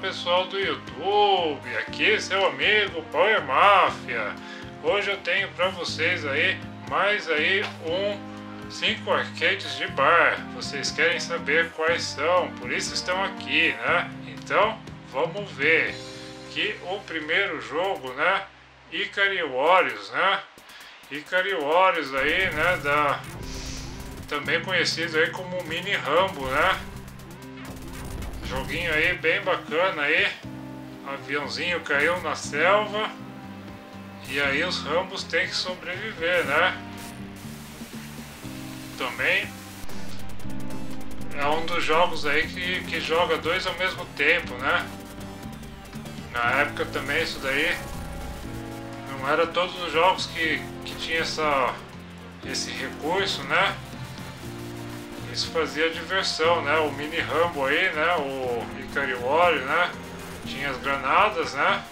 pessoal do YouTube, aqui seu amigo Power Mafia. Hoje eu tenho para vocês aí mais aí 5 arcades de bar. Vocês querem saber quais são, por isso estão aqui, né? Então vamos ver que o primeiro jogo, né? Ikari Warriors, né? Ikari Warriors aí, né? Também conhecido aí como Mini Rambo, né? Joguinho aí bem bacana aí. Aviãozinho caiu na selva. E aí os Rambos têm que sobreviver, né? Também é um dos jogos aí que joga dois ao mesmo tempo, né? Na época também isso daí não era todos os jogos que tinha esse recurso, né? Isso fazia diversão, né? O Mini Rambo aí, né? O Ikari Warrior, né? Tinha as granadas, né?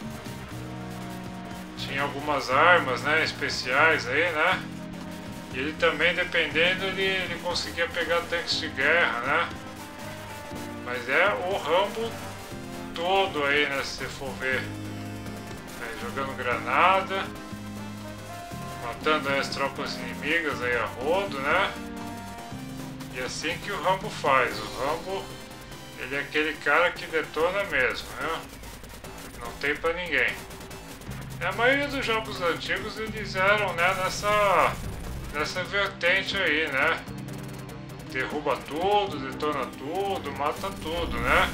Tinha algumas armas, né? Especiais aí, né? E ele também, dependendo, ele conseguia pegar tanques de guerra, né? Mas é o Rambo todo aí, né? Se você for ver. Aí, jogando granada. Matando aí as tropas inimigas aí a rodo, né? E assim que o Rambo faz. O Rambo, ele é aquele cara que detona mesmo, né? Não tem pra ninguém. A maioria dos jogos antigos eles eram, né, nessa vertente aí, né? Derruba tudo, detona tudo, mata tudo, né?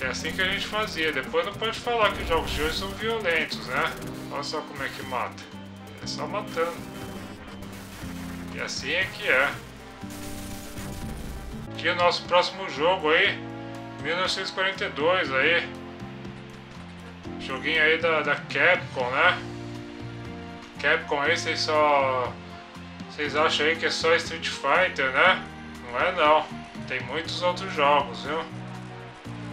É assim que a gente fazia. Depois não pode falar que os jogos de hoje são violentos, né? Olha só como é que mata. É só matando. E assim é que é. Aqui o nosso próximo jogo aí, 1942 aí. Joguinho aí da Capcom, né? Capcom aí, vocês acham aí que é só Street Fighter, né? Não é não. Tem muitos outros jogos, viu?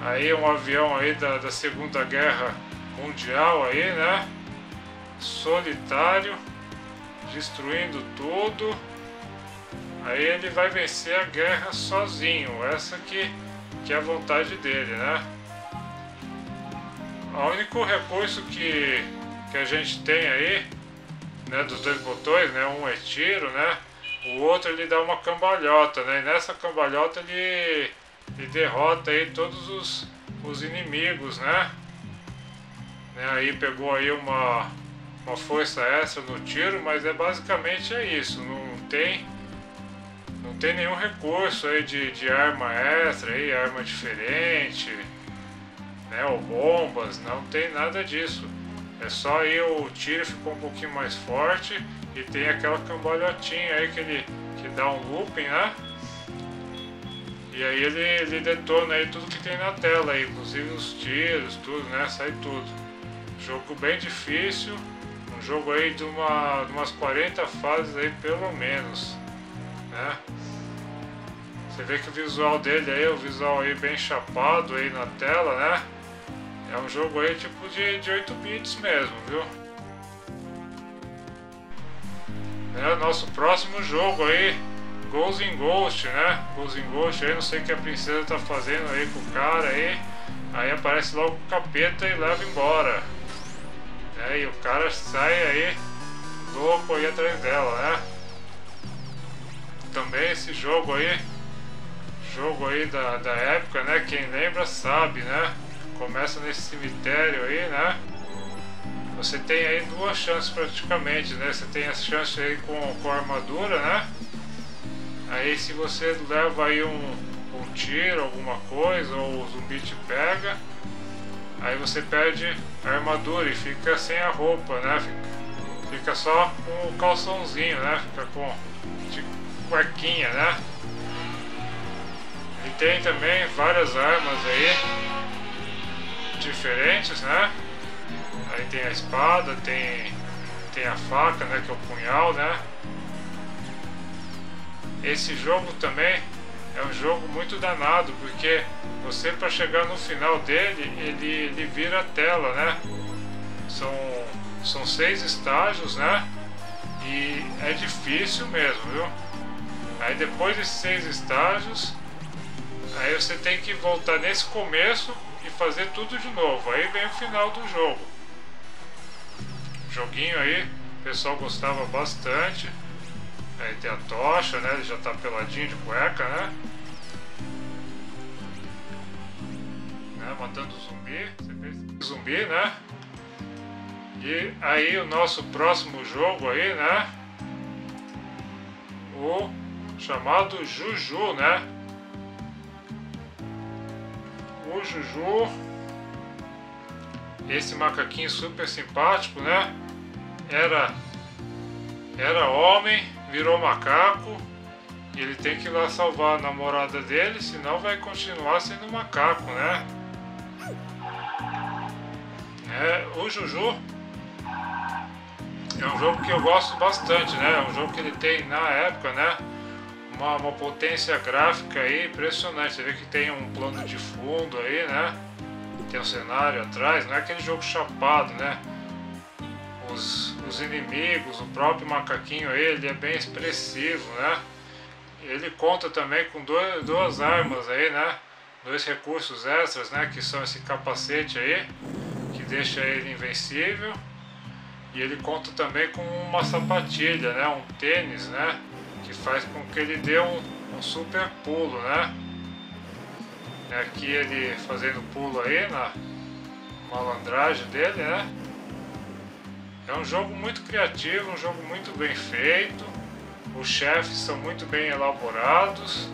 Aí um avião aí da Segunda Guerra Mundial aí, né? Solitário, destruindo tudo. Aí ele vai vencer a guerra sozinho. Essa que é a vontade dele, né? O único recurso que a gente tem aí, né, dos dois botões, né, um é tiro, né, o outro ele dá uma cambalhota, né, e nessa cambalhota ele derrota aí todos os inimigos, né, aí pegou aí uma força extra no tiro, mas basicamente é isso, não tem nenhum recurso aí de arma extra, aí, arma diferente, né, ou bombas, não tem nada disso. É só aí o tiro ficou um pouquinho mais forte e tem aquela cambalhotinha aí que dá um looping, né? E aí ele detona aí tudo que tem na tela aí, inclusive os tiros, tudo, né? Sai tudo. Jogo bem difícil, um jogo aí de umas 40 fases aí pelo menos, né? Você vê que o visual dele aí, o visual aí bem chapado aí na tela, né? É um jogo aí tipo de 8 bits mesmo, viu? É o nosso próximo jogo aí, Ghost in Ghost, né? Ghost in Ghost aí, não sei o que a princesa tá fazendo aí com o cara aí. Aí aparece logo o capeta e leva embora. E o cara sai aí, louco aí atrás dela, né? Também esse jogo aí da época, né? Quem lembra sabe, né? Começa nesse cemitério aí, né? Você tem aí duas chances praticamente, né? Você tem a chance aí com a armadura, né? Aí se você leva aí um tiro, alguma coisa, ou o zumbi te pega, aí você perde a armadura e fica sem a roupa, né? Fica só com o calçãozinho, né? Fica de cuequinha, né? E tem também várias armas aí diferentes, né? Aí tem a espada, tem a faca, né, que é o punhal, né? Esse jogo também é um jogo muito danado, porque você, para chegar no final dele, ele vira a tela, né? São 6 estágios, né? E é difícil mesmo, viu? Aí depois desses 6 estágios, aí você tem que voltar nesse começo e fazer tudo de novo. Aí vem o final do jogo. Joguinho aí, o pessoal gostava bastante. Aí tem a tocha, né? Ele já tá peladinho de cueca, né? Matando o zumbi. Você vê zumbi, né? E aí o nosso próximo jogo aí, né? O chamado Juju, né? O Juju, esse macaquinho super simpático, né? Era homem, virou macaco e ele tem que ir lá salvar a namorada dele, senão vai continuar sendo macaco, né? O Juju é um jogo que eu gosto bastante, né? É um jogo que ele tem na época, né? Uma potência gráfica aí impressionante. Você vê que tem um plano de fundo aí, né? Tem um cenário atrás, não é aquele jogo chapado, né? Os inimigos, o próprio macaquinho aí, ele é bem expressivo, né? Ele conta também com duas armas aí, né? Dois recursos extras, né? Que são esse capacete aí, que deixa ele invencível. E ele conta também com uma sapatilha, né? Um tênis, né? Que faz com que ele dê um super pulo, né? Aqui ele fazendo pulo aí na malandragem dele, né? É um jogo muito criativo, um jogo muito bem feito. Os chefes são muito bem elaborados.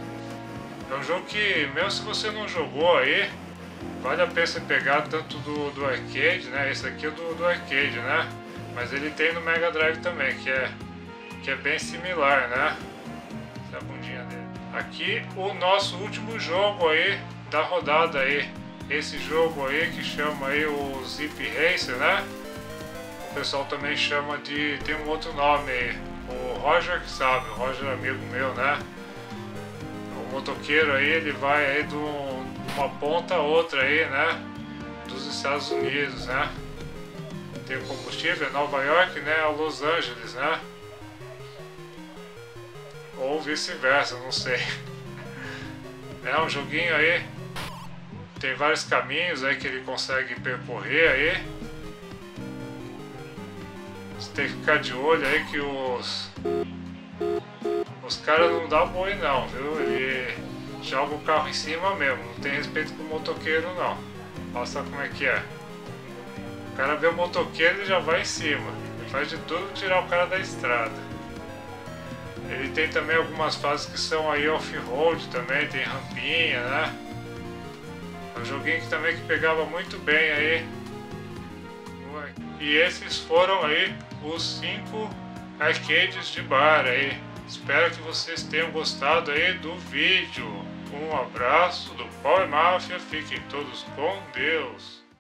É um jogo que, mesmo se você não jogou aí, vale a pena você pegar tanto do arcade, né? Esse aqui é do arcade, né? Mas ele tem no Mega Drive também, que é bem similar, né? Essa é a bundinha dele. Aqui o nosso último jogo aí da rodada aí. Esse jogo aí que chama aí o Zip Racer, né? O pessoal também chama de... tem um outro nome aí. O Roger que sabe, o Roger é amigo meu, né? O motoqueiro aí, ele vai aí de uma ponta a outra aí, né? Dos Estados Unidos, né? Tem o combustível, é Nova York, né? A Los Angeles, né? Ou vice-versa, não sei. É um joguinho aí. Tem vários caminhos aí que ele consegue percorrer aí. Você tem que ficar de olho aí que os caras não dão boi não, viu? Ele joga o carro em cima mesmo, não tem respeito com o motoqueiro não. Olha só como é que é. O cara vê o motoqueiro e já vai em cima. Ele faz de tudo pra tirar o cara da estrada. Ele tem também algumas fases que são aí off-road também, tem rampinha, né? É um joguinho que também que pegava muito bem aí. E esses foram aí os 5 arcades de bar aí. Espero que vocês tenham gostado aí do vídeo. Um abraço do Power Mafia, fiquem todos com Deus.